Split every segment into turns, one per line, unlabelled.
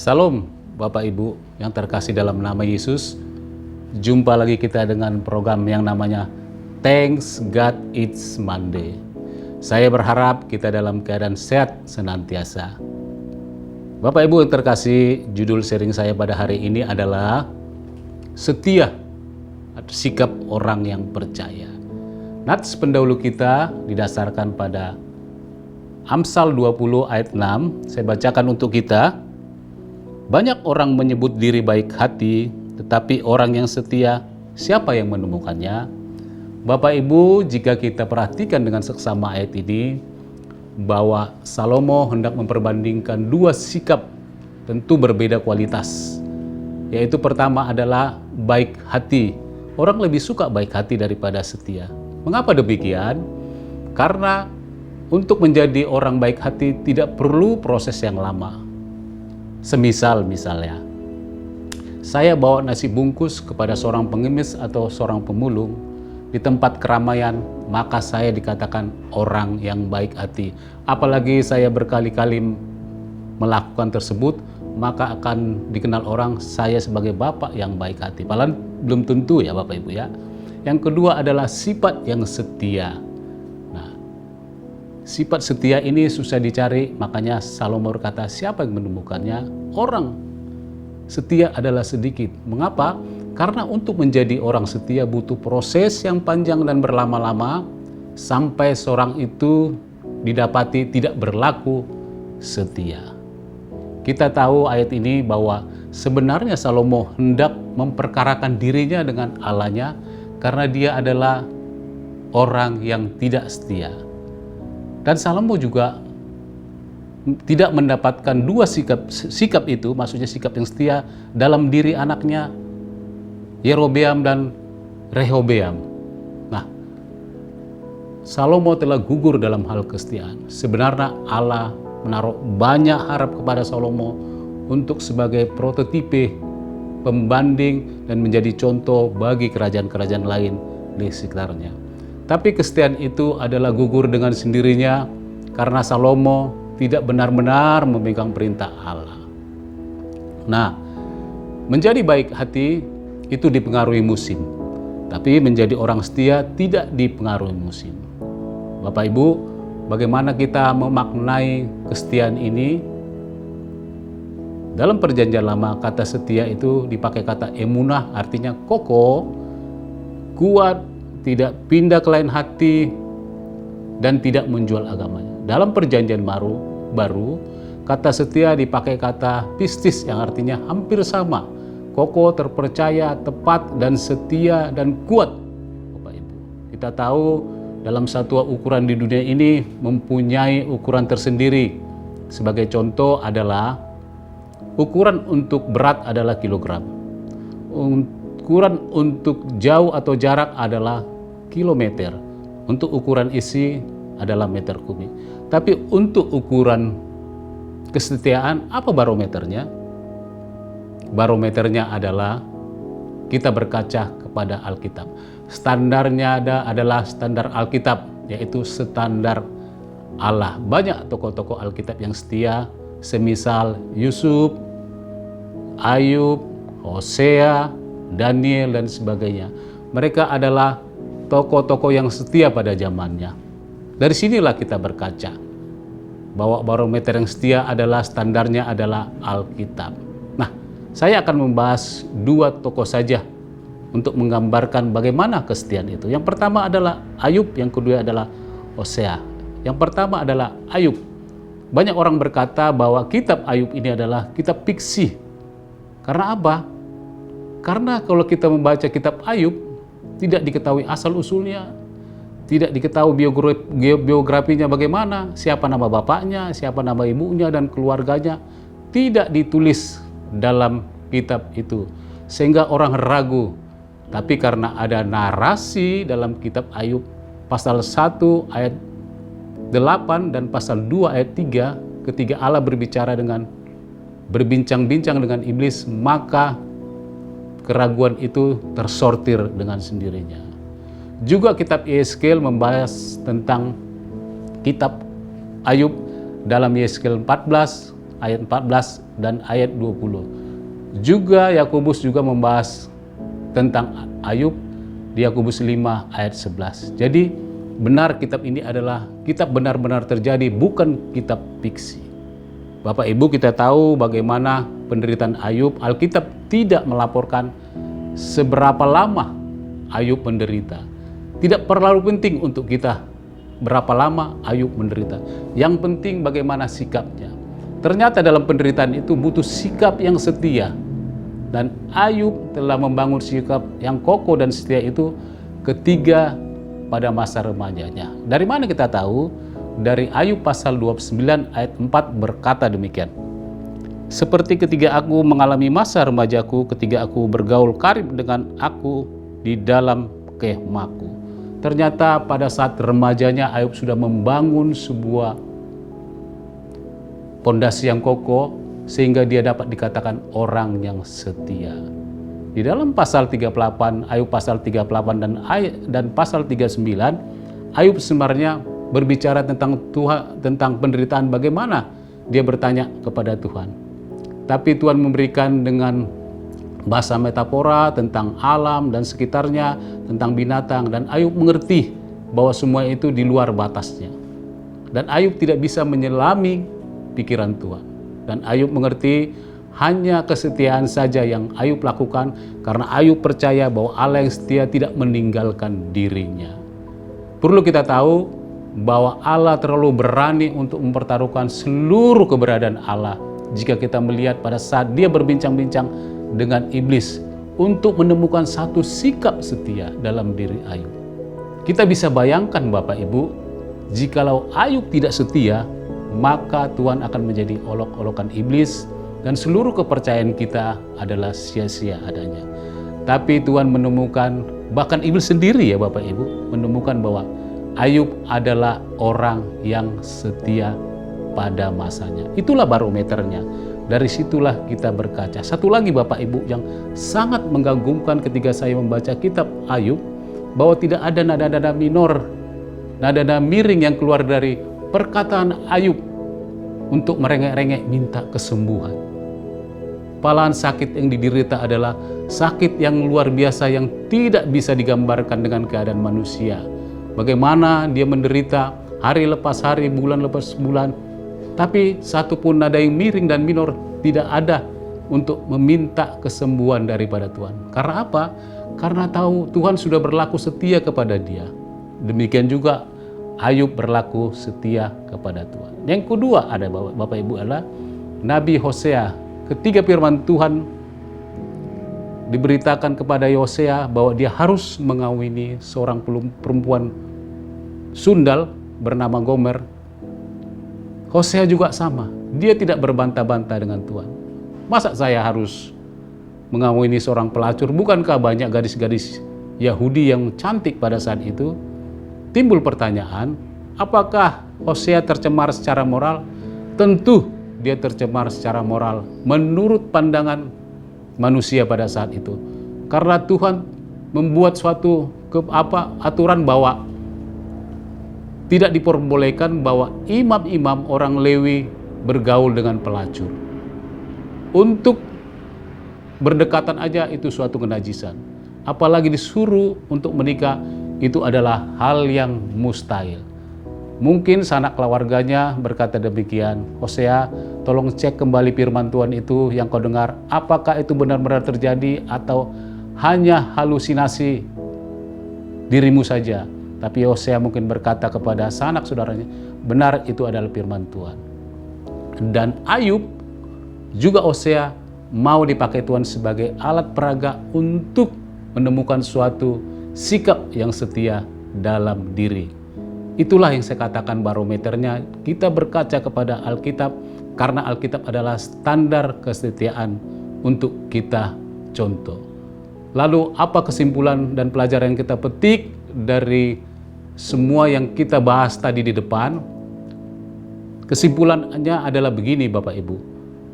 Salam Bapak Ibu yang terkasih dalam nama Yesus. Jumpa lagi kita dengan program yang namanya Thanks God It's Monday. Saya berharap kita dalam keadaan sehat senantiasa. Bapak Ibu yang terkasih, judul sharing saya pada hari ini adalah setia atau sikap orang yang percaya. Nats pendahulu kita didasarkan pada Amsal 20 ayat 6. Saya bacakan untuk kita. Banyak orang menyebut diri baik hati, tetapi orang yang setia, siapa yang menemukannya? Bapak Ibu, jika kita perhatikan dengan seksama ayat ini, bahwa Salomo hendak memperbandingkan dua sikap tentu berbeda kualitas. Yaitu pertama adalah baik hati. Orang lebih suka baik hati daripada setia. Mengapa demikian? Karena untuk menjadi orang baik hati tidak perlu proses yang lama. Misalnya, saya bawa nasi bungkus kepada seorang pengemis atau seorang pemulung di tempat keramaian, maka saya dikatakan orang yang baik hati. Apalagi saya berkali-kali melakukan tersebut, maka akan dikenal orang saya sebagai bapak yang baik hati. Padahal belum tentu ya Bapak Ibu ya. Yang kedua adalah sifat yang setia. Sifat setia ini susah dicari, makanya Salomo berkata, siapa yang menemukannya? Orang setia adalah sedikit. Mengapa? Karena untuk menjadi orang setia butuh proses yang panjang dan berlama-lama sampai seorang itu didapati tidak berlaku setia. Kita tahu ayat ini bahwa sebenarnya Salomo hendak memperkarakan dirinya dengan Allahnya karena dia adalah orang yang tidak setia. Dan Salomo juga tidak mendapatkan dua sikap itu, maksudnya sikap yang setia dalam diri anaknya Yerobeam dan Rehobeam. Nah, Salomo telah gugur dalam hal kesetiaan. Sebenarnya Allah menaruh banyak harap kepada Salomo untuk sebagai prototipe, pembanding, dan menjadi contoh bagi kerajaan-kerajaan lain di sekitarnya. Tapi kesetiaan itu adalah gugur dengan sendirinya karena Salomo tidak benar-benar memegang perintah Allah. Nah, menjadi baik hati itu dipengaruhi musim. Tapi menjadi orang setia tidak dipengaruhi musim. Bapak Ibu, bagaimana kita memaknai kesetiaan ini? Dalam perjanjian lama kata setia itu dipakai kata emunah, artinya kokoh, kuat, tidak pindah ke lain hati, dan tidak menjual agamanya. Dalam perjanjian baru, kata setia dipakai kata pistis yang artinya hampir sama. Kokoh, terpercaya, tepat, dan setia, dan kuat. Bapak Ibu, kita tahu dalam satuan ukuran di dunia ini mempunyai ukuran tersendiri. Sebagai contoh adalah ukuran untuk berat adalah kilogram. Ukuran untuk jauh atau jarak adalah kilometer. Untuk ukuran isi adalah meter kubik. Tapi untuk ukuran kesetiaan, apa barometernya? Barometernya adalah kita berkaca kepada Alkitab. Standarnya adalah standar Alkitab, yaitu standar Allah. Banyak tokoh-tokoh Alkitab yang setia, semisal Yusuf, Ayub, Hosea, Daniel, dan sebagainya. Mereka adalah tokoh-tokoh yang setia pada zamannya. Dari sinilah kita berkaca bahwa barometer yang setia adalah standarnya adalah Alkitab. Nah, saya akan membahas dua tokoh saja untuk menggambarkan bagaimana kesetiaan itu. Yang pertama adalah Ayub, yang kedua adalah Hosea. Yang pertama adalah Ayub. Banyak orang berkata bahwa kitab Ayub ini adalah kitab fiksi. Karena apa? Karena kalau kita membaca kitab Ayub, tidak diketahui asal-usulnya, tidak diketahui biografinya bagaimana, siapa nama bapaknya, siapa nama ibunya, dan keluarganya. Tidak ditulis dalam kitab itu, sehingga orang ragu. Tapi karena ada narasi dalam kitab Ayub, pasal 1 ayat 8 dan pasal 2 ayat 3, ketika Allah berbincang-bincang dengan iblis, maka keraguan itu tersortir dengan sendirinya. Juga kitab Yeskel membahas tentang kitab Ayub dalam Yeskel 14 ayat 14 dan ayat 20. Juga Yakobus juga membahas tentang Ayub di Yakobus 5 ayat 11. Jadi benar kitab ini adalah kitab benar-benar terjadi, bukan kitab fiksi. Bapak Ibu, kita tahu bagaimana penderitaan Ayub. Alkitab tidak melaporkan seberapa lama Ayub menderita. Tidak terlalu penting untuk kita berapa lama Ayub menderita. Yang penting bagaimana sikapnya. Ternyata dalam penderitaan itu butuh sikap yang setia. Dan Ayub telah membangun sikap yang kokoh dan setia itu ketika pada masa remajanya. Dari mana kita tahu? Dari Ayub pasal 29 ayat 4 berkata demikian. Seperti ketika aku mengalami masa remajaku, ketika aku bergaul karib dengan aku di dalam kemahku. Ternyata pada saat remajanya Ayub sudah membangun sebuah pondasi yang kokoh sehingga dia dapat dikatakan orang yang setia. Di dalam pasal 38, Ayub pasal 38 dan pasal 39, Ayub sebenarnya berbicara tentang Tuhan, tentang penderitaan, bagaimana dia bertanya kepada Tuhan. Tapi Tuhan memberikan dengan bahasa metafora tentang alam dan sekitarnya, tentang binatang, dan Ayub mengerti bahwa semua itu di luar batasnya. Dan Ayub tidak bisa menyelami pikiran Tuhan. Dan Ayub mengerti hanya kesetiaan saja yang Ayub lakukan karena Ayub percaya bahwa Allah yang setia tidak meninggalkan dirinya. Perlu kita tahu bahwa Allah terlalu berani untuk mempertaruhkan seluruh keberadaan Allah jika kita melihat pada saat dia berbincang-bincang dengan iblis untuk menemukan satu sikap setia dalam diri Ayub. Kita bisa bayangkan Bapak Ibu, jikalau Ayub tidak setia, maka Tuhan akan menjadi olok-olokan iblis dan seluruh kepercayaan kita adalah sia-sia adanya. Tapi Tuhan menemukan, bahkan iblis sendiri ya Bapak Ibu, menemukan bahwa Ayub adalah orang yang setia pada masanya. Itulah barometernya. Dari situlah kita berkaca. Satu lagi Bapak Ibu yang sangat mengagumkan ketika saya membaca kitab Ayub, bahwa tidak ada nada-nada minor, nada-nada miring yang keluar dari perkataan Ayub untuk merengek-rengek minta kesembuhan. Malahan sakit yang diderita adalah sakit yang luar biasa yang tidak bisa digambarkan dengan keadaan manusia. Bagaimana dia menderita hari lepas hari, bulan lepas bulan, tapi satupun nada yang miring dan minor tidak ada untuk meminta kesembuhan daripada Tuhan. Karena apa? Karena tahu Tuhan sudah berlaku setia kepada dia. Demikian juga Ayub berlaku setia kepada Tuhan. Yang kedua ada Bapak Ibu adalah Nabi Hosea. Ketika firman Tuhan diberitakan kepada Hosea bahwa dia harus mengawini seorang perempuan sundal bernama Gomer, Hosea juga sama. Dia tidak berbantah-bantah dengan Tuhan. Masa saya harus mengawini seorang pelacur? Bukankah banyak gadis-gadis Yahudi yang cantik pada saat itu? Timbul pertanyaan, apakah Hosea tercemar secara moral? Tentu dia tercemar secara moral menurut pandangan manusia pada saat itu. Karena Tuhan membuat suatu aturan bahwa tidak diperbolehkan bahwa imam-imam orang Lewi bergaul dengan pelacur. Untuk berdekatan aja itu suatu kenajisan. Apalagi disuruh untuk menikah, itu adalah hal yang mustahil. Mungkin sanak keluarganya berkata demikian, Hosea, tolong cek kembali firman Tuhan itu yang kau dengar, apakah itu benar-benar terjadi atau hanya halusinasi dirimu saja. Tapi Hosea mungkin berkata kepada sanak saudaranya, benar itu adalah firman Tuhan. Dan Ayub juga Hosea mau dipakai Tuhan sebagai alat peraga untuk menemukan suatu sikap yang setia dalam diri. Itulah yang saya katakan barometernya. Kita berkaca kepada Alkitab karena Alkitab adalah standar kesetiaan untuk kita contoh. Lalu apa kesimpulan dan pelajaran yang kita petik dari semua yang kita bahas tadi di depan? Kesimpulannya adalah begini Bapak Ibu,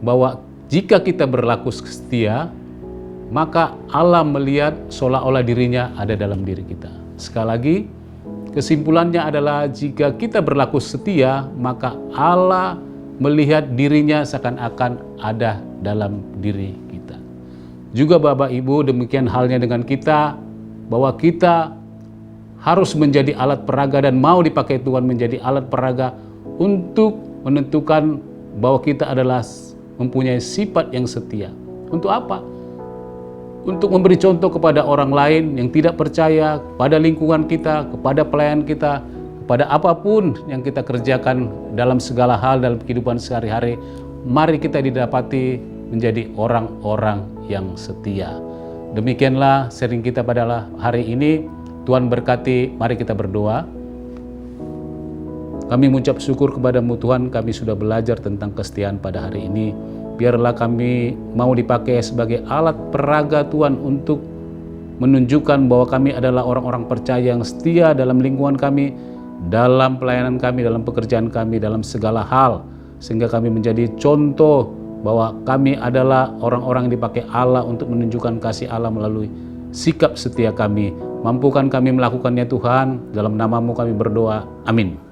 bahwa jika kita berlaku setia, maka Allah melihat seolah-olah dirinya ada dalam diri kita. Sekali lagi, kesimpulannya adalah jika kita berlaku setia, maka Allah melihat dirinya seakan-akan ada dalam diri kita. Juga Bapak Ibu, demikian halnya dengan kita, bahwa kita harus menjadi alat peraga dan mau dipakai Tuhan menjadi alat peraga untuk menentukan bahwa kita adalah mempunyai sifat yang setia. Untuk apa? Untuk memberi contoh kepada orang lain yang tidak percaya, kepada lingkungan kita, kepada pelayan kita, kepada apapun yang kita kerjakan dalam segala hal dalam kehidupan sehari-hari. Mari kita didapati menjadi orang-orang yang setia. Demikianlah sharing kita pada hari ini. Tuhan berkati, mari kita berdoa. Kami mengucap syukur kepadamu Tuhan, kami sudah belajar tentang kesetiaan pada hari ini. Biarlah kami mau dipakai sebagai alat peraga Tuhan untuk menunjukkan bahwa kami adalah orang-orang percaya yang setia dalam lingkungan kami, dalam pelayanan kami, dalam pekerjaan kami, dalam segala hal. Sehingga kami menjadi contoh bahwa kami adalah orang-orang yang dipakai Allah untuk menunjukkan kasih Allah melalui sikap setia kami. Mampukan kami melakukannya Tuhan, dalam namamu kami berdoa. Amin.